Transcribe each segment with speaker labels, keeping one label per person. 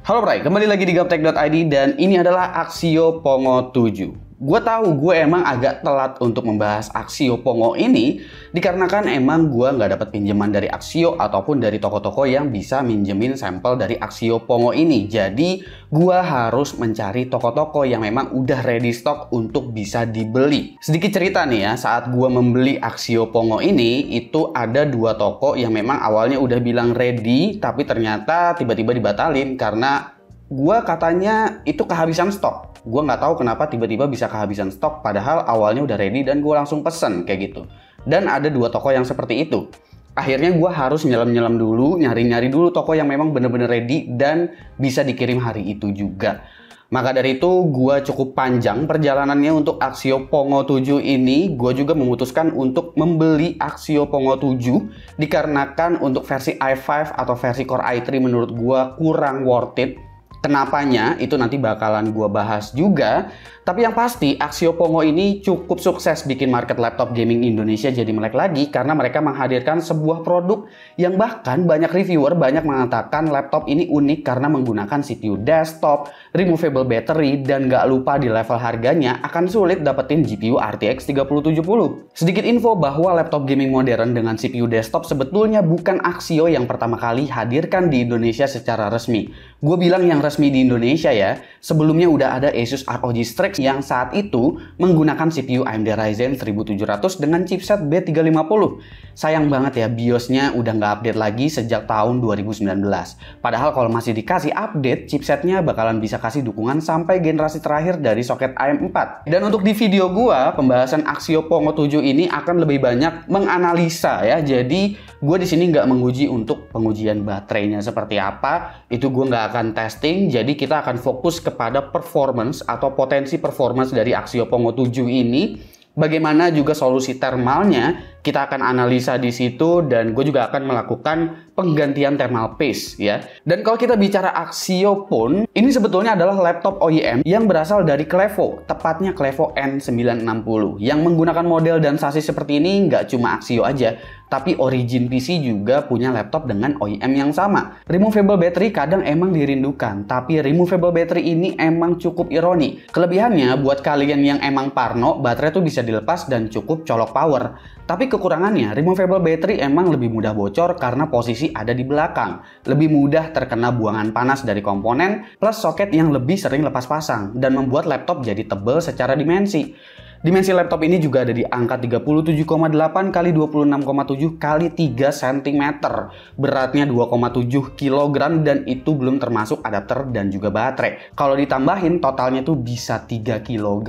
Speaker 1: Halo Bray, kembali lagi di Gaptek.id dan ini adalah Axio Pongo 7. Gue tahu gue emang agak telat untuk membahas Axio Pongo ini dikarenakan emang gue nggak dapat pinjaman dari Axio ataupun dari toko-toko yang bisa minjemin sampel dari Axio Pongo ini. Jadi gue harus mencari toko-toko yang memang udah ready stock untuk bisa dibeli. Sedikit cerita nih ya, saat gue membeli Axio Pongo ini itu ada dua toko yang memang awalnya udah bilang ready tapi ternyata tiba-tiba dibatalin karena gue katanya itu kehabisan stok. Gue nggak tahu kenapa tiba-tiba bisa kehabisan stok padahal awalnya udah ready dan gue langsung pesen kayak gitu. Dan ada dua toko yang seperti itu. Akhirnya gue harus nyelam-nyelam dulu, nyari-nyari dulu toko yang memang bener-bener ready dan bisa dikirim hari itu juga. Maka dari itu gue cukup panjang perjalanannya untuk Axio Pongo 7 ini. Gue juga memutuskan untuk membeli Axio Pongo 7 dikarenakan untuk versi i5 atau versi Core i3 menurut gue kurang worth it. Kenapanya itu nanti bakalan gue bahas juga. Tapi yang pasti Axio Pongo ini cukup sukses bikin market laptop gaming Indonesia jadi melek lagi karena mereka menghadirkan sebuah produk yang bahkan banyak reviewer banyak mengatakan laptop ini unik karena menggunakan CPU desktop, removable battery, dan gak lupa di level harganya akan sulit dapetin GPU RTX 3070. Sedikit info bahwa laptop gaming modern dengan CPU desktop sebetulnya bukan Axio yang pertama kali hadirkan di Indonesia secara resmi. Gue bilang yang resmi di Indonesia ya, sebelumnya udah ada Asus ROG Strix yang saat itu menggunakan CPU AMD Ryzen 1700 dengan chipset B350. Sayang banget ya, BIOSnya udah nggak update lagi sejak tahun 2019. Padahal kalau masih dikasih update, chipsetnya bakalan bisa kasih dukungan sampai generasi terakhir dari soket AM4. Dan untuk di video gua, pembahasan Axio Pongo 7 ini akan lebih banyak menganalisa ya. Jadi gue di sini nggak menguji untuk pengujian baterainya seperti apa, itu gue nggak akan testing. Jadi kita akan fokus kepada performance atau potensi performance dari Axio Pongo 7 ini. Bagaimana juga solusi thermalnya, kita akan analisa di situ dan gue juga akan melakukan penggantian thermal paste ya. Dan kalau kita bicara Axio pun, ini sebetulnya adalah laptop OEM yang berasal dari Clevo, tepatnya Clevo N960. Yang menggunakan model dan sasis seperti ini nggak cuma Axio aja, tapi Origin PC juga punya laptop dengan OEM yang sama. Removable battery kadang emang dirindukan, tapi removable battery ini emang cukup ironi. Kelebihannya buat kalian yang emang parno, baterai tuh bisa dilepas dan cukup colok power. Tapi kekurangannya, removable battery emang lebih mudah bocor karena posisi ada di belakang. Lebih mudah terkena buangan panas dari komponen, plus soket yang lebih sering lepas pasang, dan membuat laptop jadi tebal secara dimensi. Dimensi laptop ini juga ada di angka 37,8 x 26,7 x 3 cm. Beratnya 2,7 kg dan itu belum termasuk adapter dan juga baterai. Kalau ditambahin totalnya tuh bisa 3 kg.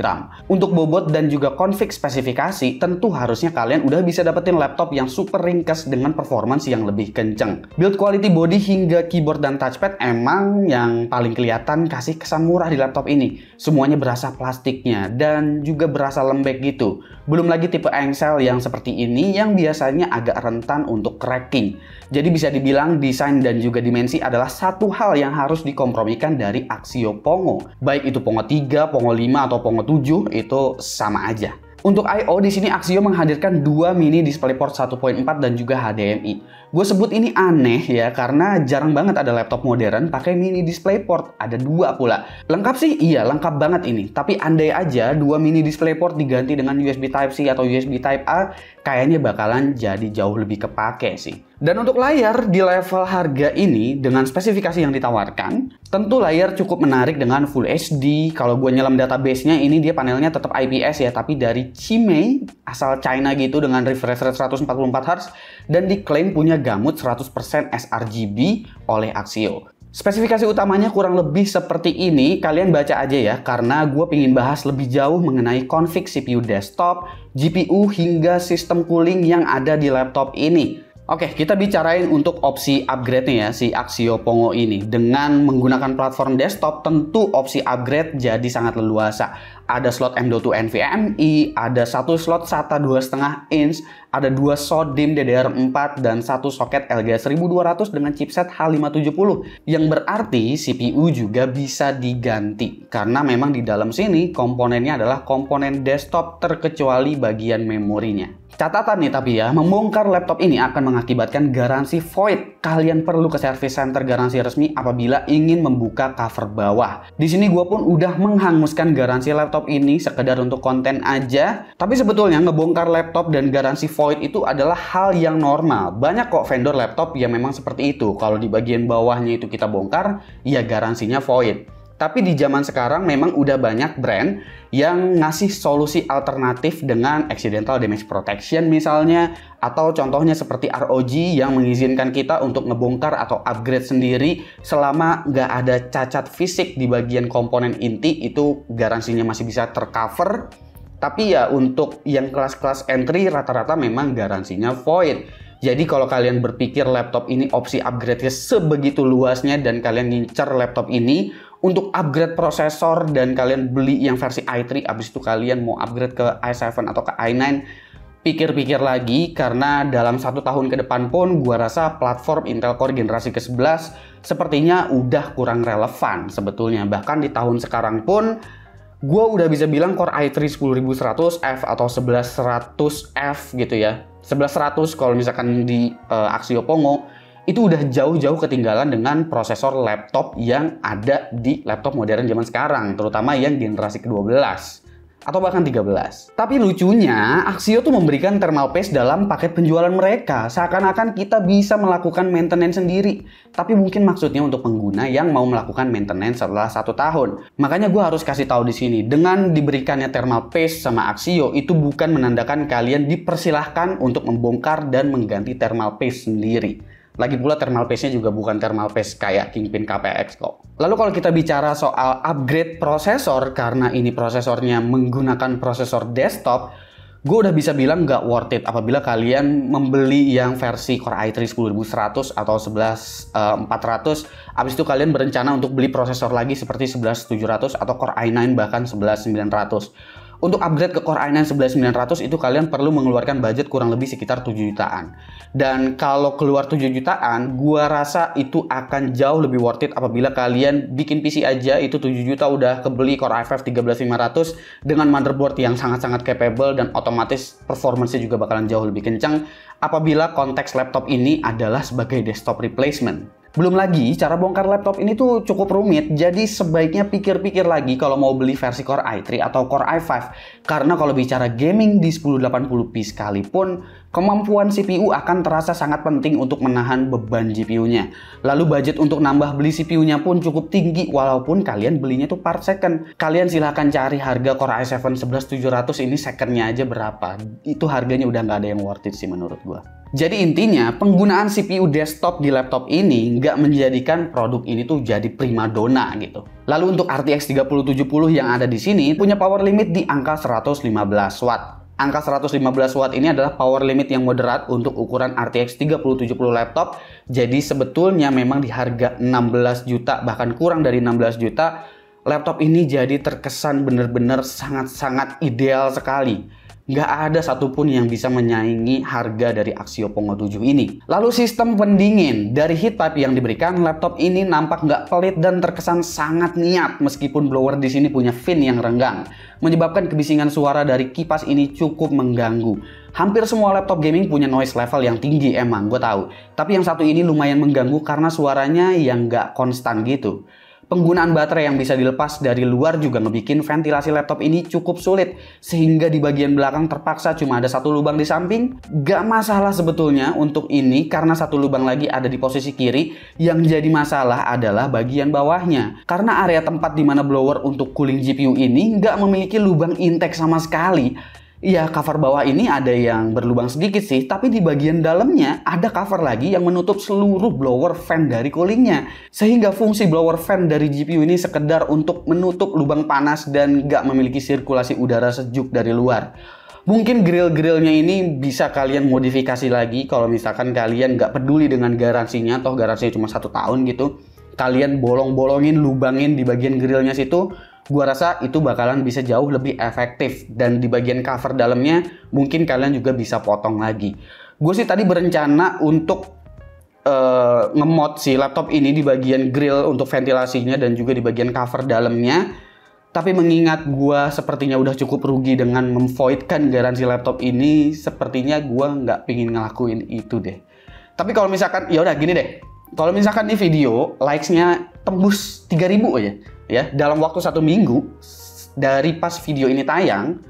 Speaker 1: Untuk bobot dan juga config spesifikasi, tentu harusnya kalian udah bisa dapetin laptop yang super ringkas dengan performance yang lebih kenceng. Build quality body hingga keyboard dan touchpad emang yang paling kelihatan kasih kesan murah di laptop ini. Semuanya berasa plastiknya dan juga berasa lembek gitu. Belum lagi tipe engsel yang seperti ini yang biasanya agak rentan untuk cracking. Jadi bisa dibilang desain dan juga dimensi adalah satu hal yang harus dikompromikan dari Axio Pongo. Baik itu Pongo 3, Pongo 5 atau Pongo 7 itu sama aja. Untuk I/O di sini Axio menghadirkan dua mini DisplayPort 1.4 dan juga HDMI. Gue sebut ini aneh ya karena jarang banget ada laptop modern pakai mini DisplayPort. Ada dua pula. Lengkap sih? Iya, lengkap banget ini. Tapi andai aja dua mini DisplayPort diganti dengan USB Type-C atau USB Type-A, kayaknya bakalan jadi jauh lebih kepake sih. Dan untuk layar di level harga ini dengan spesifikasi yang ditawarkan, tentu layar cukup menarik dengan Full HD. Kalau gue nyelam database-nya ini dia panelnya tetap IPS ya, tapi dari Qimei asal China gitu dengan refresh rate 144 Hz dan diklaim punya gamut 100% sRGB oleh Axio. Spesifikasi utamanya kurang lebih seperti ini, kalian baca aja ya, karena gue pengen bahas lebih jauh mengenai config CPU desktop, GPU, hingga sistem cooling yang ada di laptop ini. Oke, kita bicarain untuk opsi upgrade-nya ya, si Axio Pongo ini. Dengan menggunakan platform desktop, tentu opsi upgrade jadi sangat leluasa. ada slot M.2 NVMe, ada satu slot SATA 2,5 inch, ada 2 SODIMM DDR4 dan satu soket LGA 1200 dengan chipset H570, yang berarti CPU juga bisa diganti karena memang di dalam sini komponennya adalah komponen desktop terkecuali bagian memorinya. Catatan nih tapi ya, membongkar laptop ini akan mengakibatkan garansi void. Kalian perlu ke service center garansi resmi apabila ingin membuka cover bawah. Di sini gue pun udah menghanguskan garansi laptop ini sekedar untuk konten aja. Tapi sebetulnya ngebongkar laptop dan garansi void itu adalah hal yang normal. Banyak kok vendor laptop yang memang seperti itu. Kalau di bagian bawahnya itu kita bongkar, ya garansinya void. Tapi di zaman sekarang memang udah banyak brand yang ngasih solusi alternatif dengan accidental damage protection misalnya, atau contohnya seperti ROG yang mengizinkan kita untuk ngebongkar atau upgrade sendiri selama nggak ada cacat fisik di bagian komponen inti, itu garansinya masih bisa tercover. Tapi ya untuk yang kelas-kelas entry rata-rata memang garansinya void. Jadi kalau kalian berpikir laptop ini opsi upgrade-nya sebegitu luasnya dan kalian ngincer laptop ini untuk upgrade prosesor dan kalian beli yang versi i3, abis itu kalian mau upgrade ke i7 atau ke i9, pikir-pikir lagi karena dalam 1 tahun ke depan pun gua rasa platform Intel Core generasi ke-11 sepertinya udah kurang relevan sebetulnya. Bahkan di tahun sekarang pun gue udah bisa bilang Core i3 10100F atau 11100F gitu ya. 11100 kalau misalkan di Axio Pongo itu udah jauh-jauh ketinggalan dengan prosesor laptop yang ada di laptop modern zaman sekarang, terutama yang generasi ke-12 atau bahkan 13. Tapi lucunya, Axio tuh memberikan thermal paste dalam paket penjualan mereka, seakan-akan kita bisa melakukan maintenance sendiri. Tapi mungkin maksudnya untuk pengguna yang mau melakukan maintenance setelah 1 tahun. Makanya gue harus kasih tahu di sini, dengan diberikannya thermal paste sama Axio itu bukan menandakan kalian dipersilahkan untuk membongkar dan mengganti thermal paste sendiri. Lagi pula thermal paste-nya juga bukan thermal paste kayak Kingpin KPX kok. Lalu kalau kita bicara soal upgrade prosesor, karena ini prosesornya menggunakan prosesor desktop, gue udah bisa bilang nggak worth it apabila kalian membeli yang versi Core i3 10100 atau 11400. Abis itu kalian berencana untuk beli prosesor lagi seperti 11700 atau Core i9 bahkan 11900. Untuk upgrade ke Core i9 11900 itu kalian perlu mengeluarkan budget kurang lebih sekitar 7 jutaan. Dan kalau keluar 7 jutaan, gua rasa itu akan jauh lebih worth it apabila kalian bikin PC aja itu 7 juta udah kebeli Core i5 13500 dengan motherboard yang sangat-sangat capable dan otomatis performance-nya juga bakalan jauh lebih kencang apabila konteks laptop ini adalah sebagai desktop replacement. Belum lagi, cara bongkar laptop ini tuh cukup rumit, jadi sebaiknya pikir-pikir lagi kalau mau beli versi Core i3 atau Core i5. Karena kalau bicara gaming di 1080p sekalipun, kemampuan CPU akan terasa sangat penting untuk menahan beban GPU-nya. Lalu budget untuk nambah beli CPU-nya pun cukup tinggi, walaupun kalian belinya tuh part second. Kalian silahkan cari harga Core i7 11700 ini secondnya aja berapa. Itu harganya udah nggak ada yang worth it sih menurut gua. Jadi intinya, penggunaan CPU desktop di laptop ini nggak menjadikan produk ini tuh jadi primadona gitu. Lalu untuk RTX 3070 yang ada di sini punya power limit di angka 115 watt. Angka 115 watt ini adalah power limit yang moderat untuk ukuran RTX 3070 laptop. Jadi sebetulnya memang di harga 16 juta bahkan kurang dari 16 juta, laptop ini jadi terkesan bener-bener sangat-sangat ideal sekali. Nggak ada satupun yang bisa menyaingi harga dari Axio Pongo 7 ini. Lalu sistem pendingin. Dari heat pipe yang diberikan, laptop ini nampak nggak pelit dan terkesan sangat niat meskipun blower di sini punya fin yang renggang. Menyebabkan kebisingan suara dari kipas ini cukup mengganggu. Hampir semua laptop gaming punya noise level yang tinggi emang, gue tahu. Tapi yang satu ini lumayan mengganggu karena suaranya yang nggak konstan gitu. Penggunaan baterai yang bisa dilepas dari luar juga ngebikin ventilasi laptop ini cukup sulit, sehingga di bagian belakang terpaksa cuma ada satu lubang di samping. Gak masalah sebetulnya untuk ini karena satu lubang lagi ada di posisi kiri. Yang jadi masalah adalah bagian bawahnya, karena area tempat di mana blower untuk cooling GPU ini gak memiliki lubang intake sama sekali. Ya, cover bawah ini ada yang berlubang sedikit sih, tapi di bagian dalamnya ada cover lagi yang menutup seluruh blower fan dari coolingnya. Sehingga fungsi blower fan dari GPU ini sekedar untuk menutup lubang panas dan nggak memiliki sirkulasi udara sejuk dari luar. Mungkin grill-grillnya ini bisa kalian modifikasi lagi kalau misalkan kalian nggak peduli dengan garansinya, toh garansinya cuma 1 tahun gitu. Kalian bolong-bolongin, lubangin di bagian grillnya situ, Gua rasa itu bakalan bisa jauh lebih efektif, dan di bagian cover dalamnya mungkin kalian juga bisa potong lagi. Gue sih tadi berencana untuk ngemod si laptop ini di bagian grill untuk ventilasinya dan juga di bagian cover dalamnya. Tapi mengingat gue sepertinya udah cukup rugi dengan memvoidkan garansi laptop ini, sepertinya gue nggak pingin ngelakuin itu deh. Tapi kalau misalkan, ya udah gini deh. Kalau misalkan di video likes-nya tembus 3.000 aja, ya dalam waktu 1 minggu dari pas video ini tayang,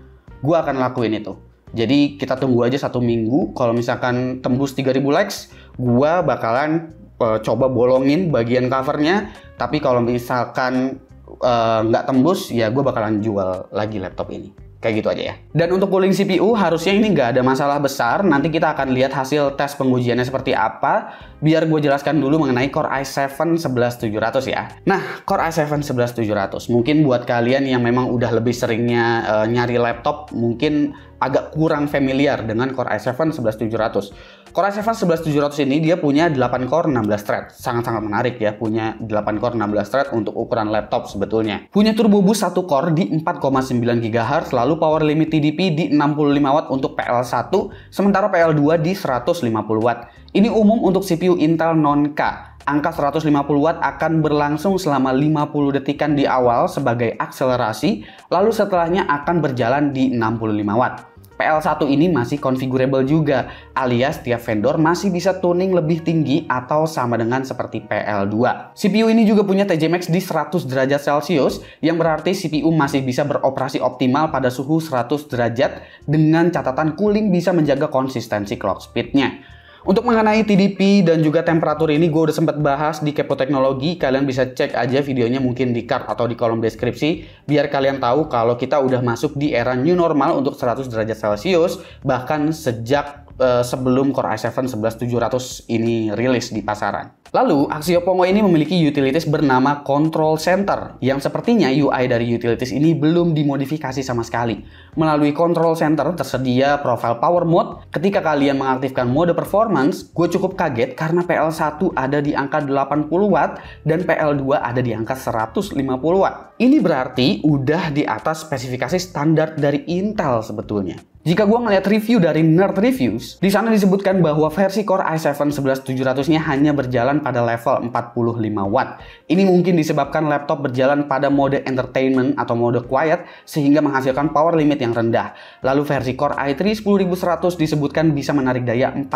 Speaker 1: gue akan lakuin itu. Jadi kita tunggu aja 1 minggu. Kalau misalkan tembus 3.000 likes, gue bakalan coba bolongin bagian covernya. Tapi kalau misalkan nggak tembus, ya gue bakalan jual lagi laptop ini. Kayak gitu aja ya. Dan untuk cooling CPU harusnya ini nggak ada masalah besar. Nanti kita akan lihat hasil tes pengujiannya seperti apa. Biar gue jelaskan dulu mengenai Core i7 11700 ya. Nah, Core i7 11700 mungkin buat kalian yang memang udah lebih seringnya nyari laptop, mungkin agak kurang familiar dengan Core i7 11700. Core i7 11700 ini dia punya 8 core 16 thread. Sangat-sangat menarik ya, punya 8 core 16 thread untuk ukuran laptop sebetulnya. Punya turbo boost 1 core di 4,9 GHz, lalu power limit TDP di 65 Watt untuk PL1, sementara PL2 di 150 Watt. Ini umum untuk CPU Intel non-K. Angka 150 Watt akan berlangsung selama 50 detikan di awal sebagai akselerasi, lalu setelahnya akan berjalan di 65 Watt. PL1 ini masih configurable juga, alias tiap vendor masih bisa tuning lebih tinggi atau sama dengan seperti PL2. CPU ini juga punya TJ Max di 100 derajat Celcius, yang berarti CPU masih bisa beroperasi optimal pada suhu 100 derajat dengan catatan cooling bisa menjaga konsistensi clock speed-nya. Untuk mengenai TDP dan juga temperatur ini gue udah sempat bahas di Kepo Teknologi. Kalian bisa cek aja videonya mungkin di card atau di kolom deskripsi, biar kalian tahu kalau kita udah masuk di era new normal untuk 100 derajat Celcius, bahkan sejak sebelum Core i7 11700 ini rilis di pasaran. Lalu, Axio Pongo ini memiliki utilities bernama Control Center, yang sepertinya UI dari utilities ini belum dimodifikasi sama sekali. Melalui Control Center tersedia profile power mode. Ketika kalian mengaktifkan mode performance, gue cukup kaget karena PL1 ada di angka 80 Watt dan PL2 ada di angka 150 Watt. Ini berarti udah di atas spesifikasi standar dari Intel sebetulnya. Jika gue ngeliat review dari Nerd Reviews, di sana disebutkan bahwa versi Core i7 11700-nya hanya berjalan pada level 45 Watt. Ini mungkin disebabkan laptop berjalan pada mode entertainment atau mode quiet sehingga menghasilkan power limit yang rendah. Lalu versi Core i3 10100 disebutkan bisa menarik daya 40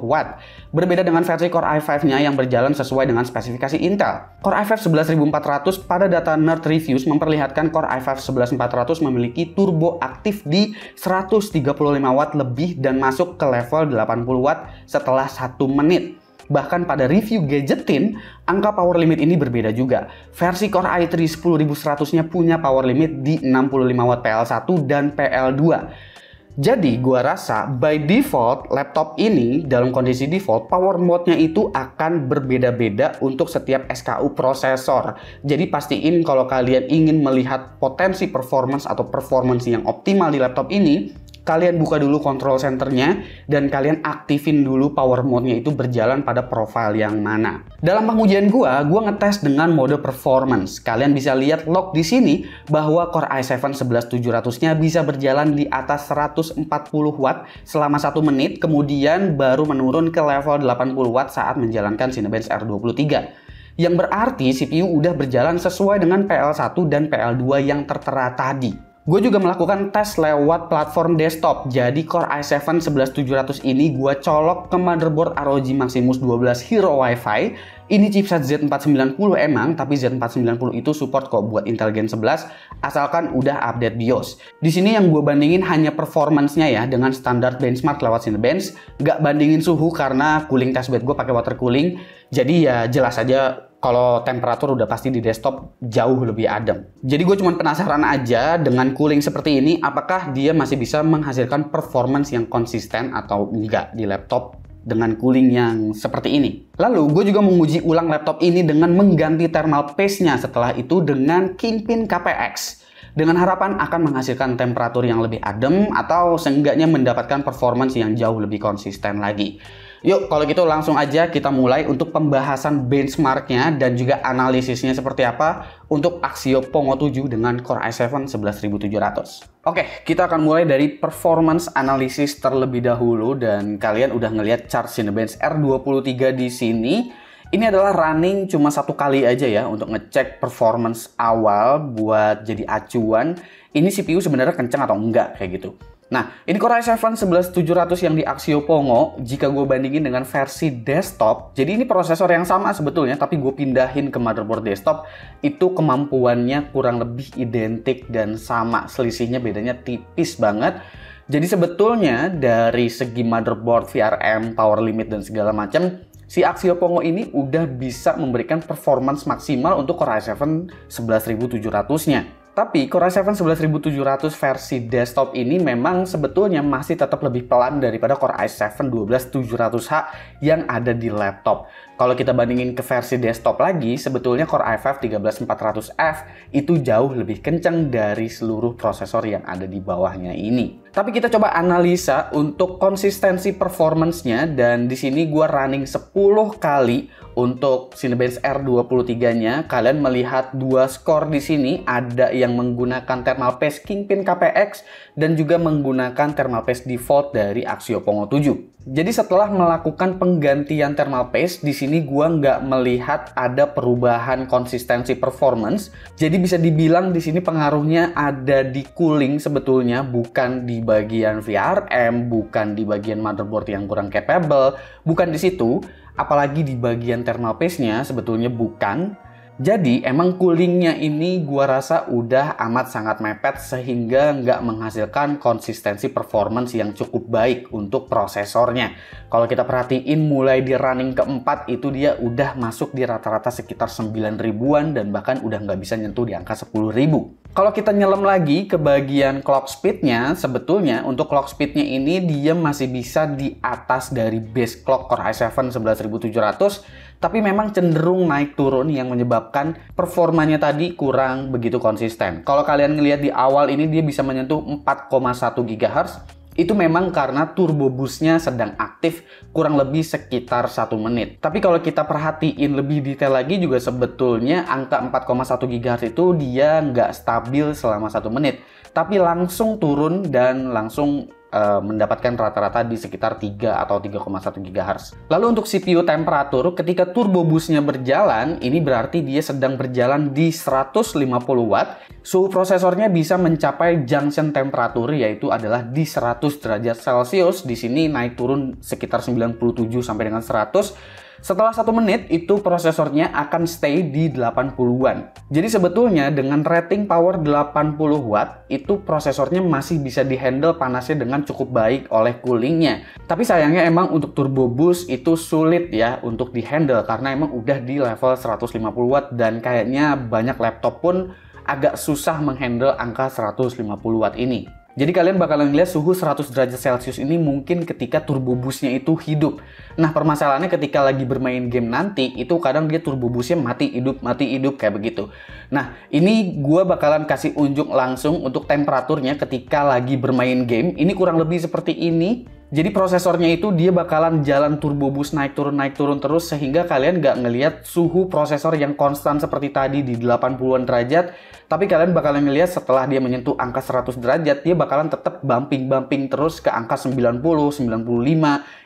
Speaker 1: Watt. Berbeda dengan versi Core i5-nya yang berjalan sesuai dengan spesifikasi Intel. Core i5 11400 pada data Nerd Reviews memperlihatkan Core i5 11400 memiliki turbo aktif di 135 Watt lebih dan masuk ke level 80 Watt setelah 1 menit. Bahkan pada review Gadgetin, angka power limit ini berbeda juga. Versi Core i3 10100-nya punya power limit di 65 Watt PL1 dan PL2. Jadi gua rasa by default laptop ini dalam kondisi default power mode-nya itu akan berbeda-beda untuk setiap SKU prosesor. Jadi pastiin kalau kalian ingin melihat potensi performance atau performance yang optimal di laptop ini, kalian buka dulu control centernya dan kalian aktifin dulu power mode-nya itu berjalan pada profile yang mana. Dalam pengujian gua ngetes dengan mode performance. Kalian bisa lihat log di sini bahwa Core i7 11700-nya bisa berjalan di atas 140 Watt selama 1 menit, kemudian baru menurun ke level 80 Watt saat menjalankan Cinebench R23. Yang berarti CPU udah berjalan sesuai dengan PL1 dan PL2 yang tertera tadi. Gue juga melakukan tes lewat platform desktop. Jadi Core i7 11700 ini gue colok ke motherboard ROG Maximus 12 Hero Wi-Fi. Ini chipset Z490 emang, tapi Z490 itu support kok buat Intel Gen 11 asalkan udah update BIOS. Di sini yang gue bandingin hanya performance-nya ya dengan standar benchmark lewat Cinebench. Gak bandingin suhu karena cooling testbed gue pakai water cooling. Jadi ya jelas aja kalau temperatur udah pasti di desktop jauh lebih adem. Jadi gue cuma penasaran aja dengan cooling seperti ini, apakah dia masih bisa menghasilkan performance yang konsisten atau enggak di laptop dengan cooling yang seperti ini. Lalu gue juga menguji ulang laptop ini dengan mengganti thermal paste-nya setelah itu dengan Kingpin KPX. Dengan harapan akan menghasilkan temperatur yang lebih adem atau seenggaknya mendapatkan performance yang jauh lebih konsisten lagi. Yuk, kalau gitu langsung aja kita mulai untuk pembahasan benchmarknya dan juga analisisnya seperti apa untuk Axio Pongo 7 dengan Core i7 11700. Oke, kita akan mulai dari performance analisis terlebih dahulu dan kalian udah ngelihat chart Cinebench R23 di sini. Ini adalah running cuma satu kali aja ya untuk ngecek performance awal buat jadi acuan. Ini CPU sebenarnya kenceng atau enggak kayak gitu. Nah, ini Core i7 11700 yang di Axio Pongo, jika gue bandingin dengan versi desktop, jadi ini prosesor yang sama sebetulnya, tapi gue pindahin ke motherboard desktop, itu kemampuannya kurang lebih identik dan sama, selisihnya bedanya tipis banget. Jadi sebetulnya dari segi motherboard, VRM, power limit, dan segala macam, si Axio Pongo ini udah bisa memberikan performance maksimal untuk Core i7 11700-nya. Tapi Core i7 11700 versi desktop ini memang sebetulnya masih tetap lebih pelan daripada Core i7 12700H yang ada di laptop. Kalau kita bandingin ke versi desktop lagi, sebetulnya Core i5 13400F itu jauh lebih kencang dari seluruh prosesor yang ada di bawahnya ini. Tapi kita coba analisa untuk konsistensi performance-nya, dan di sini gua running 10 kali untuk Cinebench R23-nya. Kalian melihat dua skor di sini, ada yang menggunakan thermal paste Kingpin KPX dan juga menggunakan thermal paste default dari Axio Pongo 7. Jadi setelah melakukan penggantian thermal paste, di sini gua nggak melihat ada perubahan konsistensi performance. Jadi bisa dibilang di sini pengaruhnya ada di cooling sebetulnya, bukan di bagian VRM, bukan di bagian motherboard yang kurang capable, bukan di situ. Apalagi di bagian thermal paste-nya sebetulnya bukan. Jadi emang coolingnya ini gua rasa udah amat sangat mepet sehingga nggak menghasilkan konsistensi performance yang cukup baik untuk prosesornya. Kalau kita perhatiin mulai di running keempat itu dia udah masuk di rata-rata sekitar 9 ribuan dan bahkan udah nggak bisa nyentuh di angka 10 ribu. Kalau kita nyelam lagi ke bagian clock speed-nya, sebetulnya untuk clock speed-nya ini dia masih bisa di atas dari base clock Core i7 11700, tapi memang cenderung naik turun yang menyebabkan performanya tadi kurang begitu konsisten. Kalau kalian ngelihat di awal ini dia bisa menyentuh 4,1 GHz, itu memang karena turbo boost-nya sedang aktif kurang lebih sekitar 1 menit. Tapi kalau kita perhatiin lebih detail lagi juga sebetulnya angka 4,1 GHz itu dia nggak stabil selama 1 menit. Tapi langsung turun dan langsung mendapatkan rata-rata di sekitar 3 atau 3,1 GHz. Lalu untuk CPU temperatur, ketika turbo boost-nya berjalan, ini berarti dia sedang berjalan di 150 watt. Suhu prosesornya bisa mencapai junction temperatur, yaitu adalah di 100 derajat Celcius. Di sini naik turun sekitar 97 sampai dengan 100. Setelah 1 menit, itu prosesornya akan stay di 80-an. Jadi sebetulnya dengan rating power 80 watt, itu prosesornya masih bisa dihandle panasnya dengan cukup baik oleh coolingnya. Tapi sayangnya emang untuk turbo boost itu sulit ya untuk dihandle karena emang udah di level 150 watt dan kayaknya banyak laptop pun agak susah menghandle angka 150 watt ini. Jadi kalian bakalan lihat suhu 100 derajat Celcius ini mungkin ketika turbo boost-nya itu hidup. Nah, permasalahannya ketika lagi bermain game nanti, itu kadang dia turbo boost-nya mati hidup kayak begitu. Nah, ini gua bakalan kasih unjuk langsung untuk temperaturnya ketika lagi bermain game. Ini kurang lebih seperti ini. Jadi prosesornya itu dia bakalan jalan turbo boost naik turun terus sehingga kalian nggak ngelihat suhu prosesor yang konstan seperti tadi di 80-an derajat, tapi kalian bakalan ngelihat setelah dia menyentuh angka 100 derajat dia bakalan tetap bumping terus ke angka 90, 95.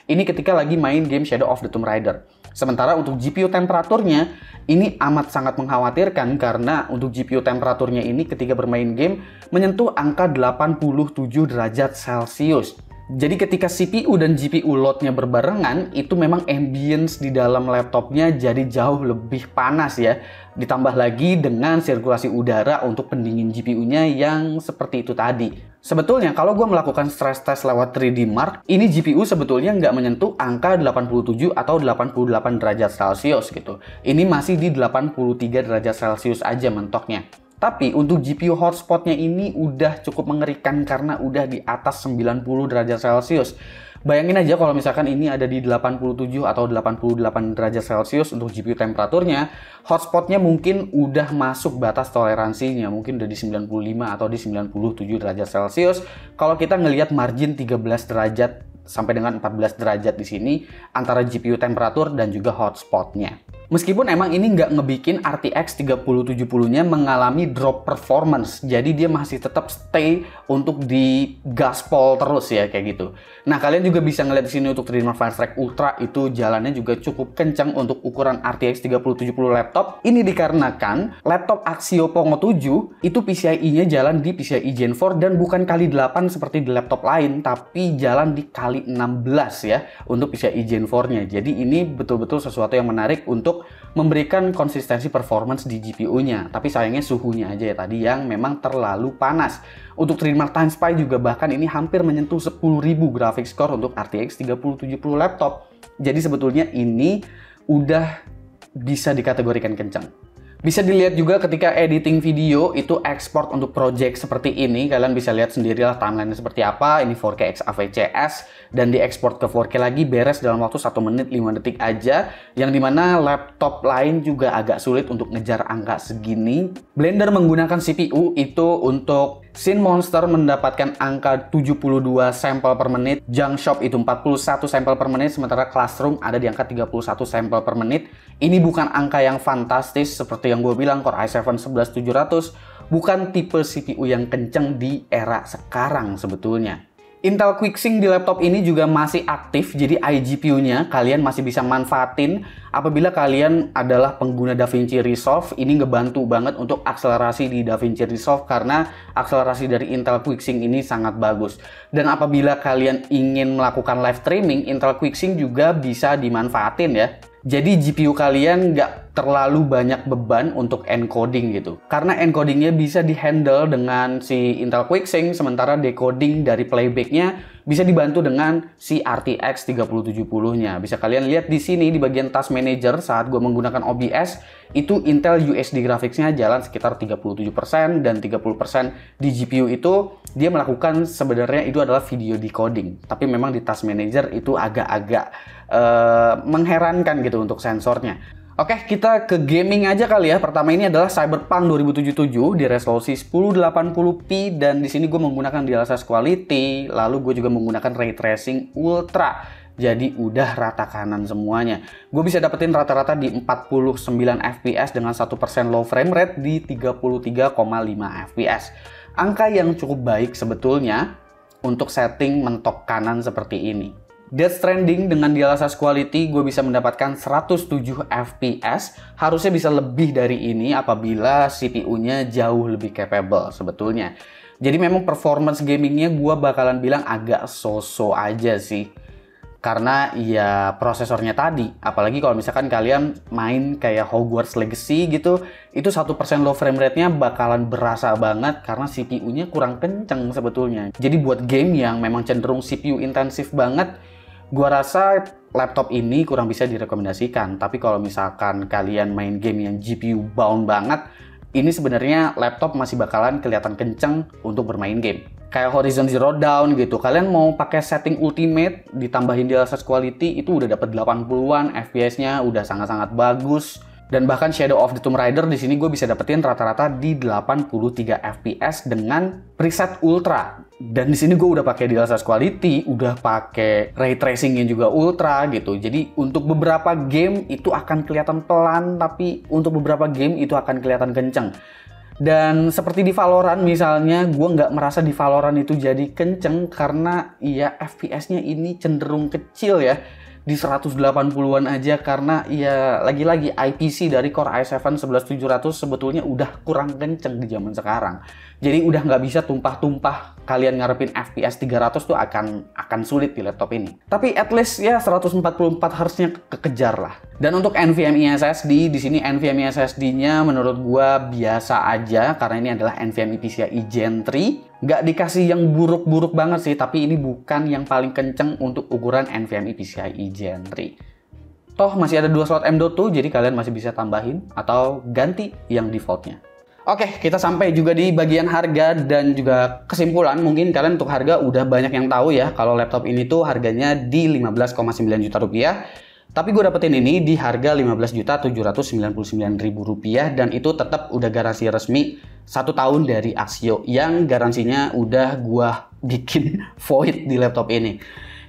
Speaker 1: Ini ketika lagi main game Shadow of the Tomb Raider. Sementara untuk GPU temperaturnya ini amat sangat mengkhawatirkan karena untuk GPU temperaturnya ini ketika bermain game menyentuh angka 87 derajat Celcius. Jadi ketika CPU dan GPU load-nya berbarengan, itu memang ambience di dalam laptopnya jadi jauh lebih panas ya. Ditambah lagi dengan sirkulasi udara untuk pendingin GPU-nya yang seperti itu tadi. Sebetulnya kalau gue melakukan stress test lewat 3D Mark, ini GPU sebetulnya nggak menyentuh angka 87 atau 88 derajat Celcius gitu. Ini masih di 83 derajat Celcius aja mentoknya. Tapi untuk GPU hotspotnya ini udah cukup mengerikan karena udah di atas 90 derajat Celcius. Bayangin aja kalau misalkan ini ada di 87 atau 88 derajat Celcius untuk GPU temperaturnya, hotspotnya mungkin udah masuk batas toleransinya, mungkin udah di 95 atau di 97 derajat Celcius. Kalau kita ngelihat margin 13 derajat sampai dengan 14 derajat di sini antara GPU temperatur dan juga hotspotnya. Meskipun emang ini nggak ngebikin RTX 3070-nya mengalami drop performance, jadi dia masih tetap stay untuk di gaspol terus ya kayak gitu. Nah, kalian juga bisa ngeliat di sini untuk Dreamer Fire Strike Ultra itu jalannya juga cukup kencang untuk ukuran RTX 3070 laptop. Ini dikarenakan laptop Axio Pongo 7 itu PCIe-nya jalan di PCIe Gen 4 dan bukan kali 8 seperti di laptop lain, tapi jalan di kali 16 ya untuk PCIe Gen 4-nya. Jadi ini betul-betul sesuatu yang menarik untuk memberikan konsistensi performance di GPU-nya. Tapi sayangnya suhunya aja ya tadi yang memang terlalu panas. Untuk Dreamer Time Spy juga bahkan ini hampir menyentuh 10.000 graphics score untuk RTX 3070 laptop. Jadi sebetulnya ini udah bisa dikategorikan kencang. Bisa dilihat juga ketika editing video itu export untuk project seperti ini. Kalian bisa lihat sendirilah timeline-nya seperti apa. Ini 4K XAVCS dan diekspor ke 4K lagi beres dalam waktu 1 menit 5 detik aja. Yang dimana laptop lain juga agak sulit untuk ngejar angka segini. Blender menggunakan CPU itu untuk Scene Monster mendapatkan angka 72 sampel per menit, Junk Shop itu 41 sampel per menit, sementara Classroom ada di angka 31 sampel per menit. Ini bukan angka yang fantastis seperti yang gue bilang, Core i7 11700 bukan tipe CPU yang kenceng di era sekarang sebetulnya. Intel QuickSync di laptop ini juga masih aktif, jadi iGPU-nya kalian masih bisa manfaatin apabila kalian adalah pengguna DaVinci Resolve. Ini ngebantu banget untuk akselerasi di DaVinci Resolve karena akselerasi dari Intel QuickSync ini sangat bagus. Dan apabila kalian ingin melakukan live streaming, Intel QuickSync juga bisa dimanfaatin ya. Jadi GPU kalian nggak terlalu banyak beban untuk encoding gitu. Karena encodingnya bisa dihandle dengan si Intel QuickSync, sementara decoding dari playbacknya bisa dibantu dengan si RTX 3070-nya. Bisa kalian lihat di sini di bagian Task Manager saat gue menggunakan OBS, itu Intel USD Graphics-nya jalan sekitar 37% dan 30% di GPU itu dia melakukan sebenarnya itu adalah video decoding. Tapi memang di Task Manager itu agak-agak mengherankan gitu untuk sensornya. Oke, kita ke gaming aja kali ya. Pertama ini adalah Cyberpunk 2077 di resolusi 1080p dan di sini gue menggunakan DLSS Quality, lalu gue juga menggunakan Ray Tracing Ultra. Jadi udah rata kanan semuanya. Gue bisa dapetin rata-rata di 49 fps dengan 1% low frame rate di 33,5 fps. Angka yang cukup baik sebetulnya untuk setting mentok kanan seperti ini. Death Stranding dengan DLSS Quality gue bisa mendapatkan 107 fps. Harusnya bisa lebih dari ini apabila CPU-nya jauh lebih capable sebetulnya. Jadi memang performance gamingnya gue bakalan bilang agak so-so aja sih. Karena ya prosesornya tadi. Apalagi kalau misalkan kalian main kayak Hogwarts Legacy gitu, itu 1% low frame rate-nya bakalan berasa banget karena CPU-nya kurang kenceng sebetulnya. Jadi buat game yang memang cenderung CPU intensif banget, gua rasa laptop ini kurang bisa direkomendasikan. Tapi kalau misalkan kalian main game yang GPU bound banget, ini sebenarnya laptop masih bakalan kelihatan kenceng untuk bermain game. Kayak Horizon Zero Dawn gitu. Kalian mau pakai setting ultimate, ditambahin DLSS Quality, itu udah dapat 80-an, FPS-nya udah sangat-sangat bagus. Dan bahkan Shadow of the Tomb Raider di sini gue bisa dapetin rata-rata di 83 fps dengan preset ultra. Dan di sini gue udah pakai DLSS Quality, udah pakai ray tracingnya juga ultra gitu. Jadi untuk beberapa game itu akan kelihatan pelan, tapi untuk beberapa game itu akan kelihatan kenceng. Dan seperti di Valorant misalnya, gue nggak merasa di Valorant itu jadi kenceng karena ya FPS-nya ini cenderung kecil ya. Di 180-an aja karena ya lagi-lagi IPC dari Core i7 11700 sebetulnya udah kurang kenceng di zaman sekarang. Jadi udah nggak bisa tumpah-tumpah, kalian ngarepin FPS 300 tuh akan sulit di laptop ini. Tapi at least ya 144 Hz-nya kekejar lah. Dan untuk NVMe SSD, di sini NVMe SSD-nya menurut gua biasa aja karena ini adalah NVMe PCIe Gen 3. Nggak dikasih yang buruk-buruk banget sih, tapi ini bukan yang paling kenceng untuk ukuran NVMe PCIe Gen 3. Toh masih ada 2 slot M.2, jadi kalian masih bisa tambahin atau ganti yang defaultnya. Oke, kita sampai juga di bagian harga dan juga kesimpulan. Mungkin kalian untuk harga udah banyak yang tahu ya, kalau laptop ini tuh harganya di 15,9 juta rupiah. Tapi gue dapetin ini di harga 15.799.000 rupiah dan itu tetap udah garansi resmi 1 tahun dari Axio yang garansinya udah gue bikin void di laptop ini.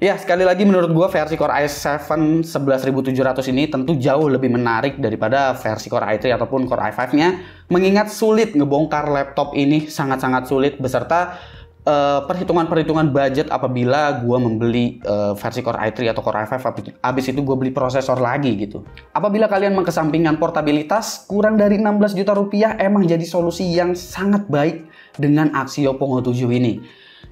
Speaker 1: Ya, sekali lagi menurut gue versi Core i7 11700 ini tentu jauh lebih menarik daripada versi Core i3 ataupun Core i5-nya, mengingat sulit ngebongkar laptop ini, sangat-sangat sulit, beserta perhitungan-perhitungan budget apabila gue membeli versi Core i3 atau Core i5, habis itu gue beli prosesor lagi gitu. Apabila kalian mengesampingkan portabilitas, kurang dari 16 juta rupiah emang jadi solusi yang sangat baik dengan Axio Pongo 7 ini.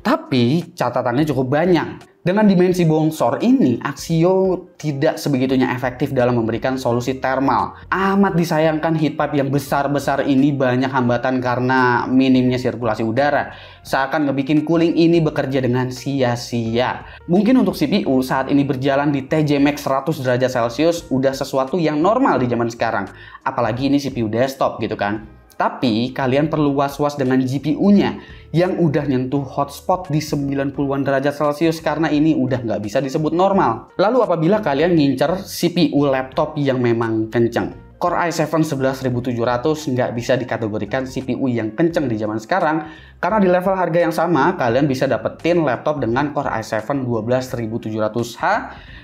Speaker 1: Tapi catatannya cukup banyak. Dengan dimensi bongsor ini, Axio tidak sebegitunya efektif dalam memberikan solusi thermal. Amat disayangkan heat pipe yang besar-besar ini banyak hambatan karena minimnya sirkulasi udara. Seakan ngebikin cooling ini bekerja dengan sia-sia. Mungkin untuk CPU saat ini berjalan di TJ Max 100 derajat Celcius udah sesuatu yang normal di zaman sekarang. Apalagi ini CPU desktop gitu kan. Tapi kalian perlu was-was dengan GPU-nya yang udah nyentuh hotspot di 90-an derajat Celcius karena ini udah nggak bisa disebut normal. Lalu apabila kalian ngincer CPU laptop yang memang kenceng, Core i7 11700 nggak bisa dikategorikan CPU yang kenceng di zaman sekarang karena di level harga yang sama kalian bisa dapetin laptop dengan Core i7 12700H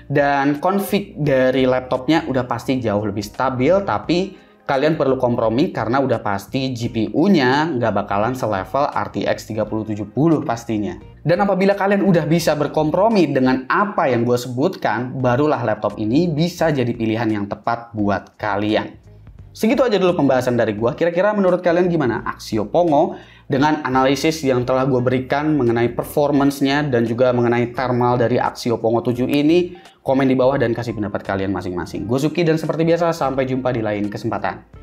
Speaker 1: dan config dari laptopnya udah pasti jauh lebih stabil, tapi kalian perlu kompromi karena udah pasti GPU-nya nggak bakalan selevel RTX 3070 pastinya. Dan apabila kalian udah bisa berkompromi dengan apa yang gue sebutkan, barulah laptop ini bisa jadi pilihan yang tepat buat kalian. Segitu aja dulu pembahasan dari gue. Kira-kira menurut kalian gimana Axio Pongo dengan analisis yang telah gue berikan mengenai performance-nya dan juga mengenai thermal dari Axio Pongo 7 ini? Komen di bawah dan kasih pendapat kalian masing-masing. Gue Zuki dan seperti biasa sampai jumpa di lain kesempatan.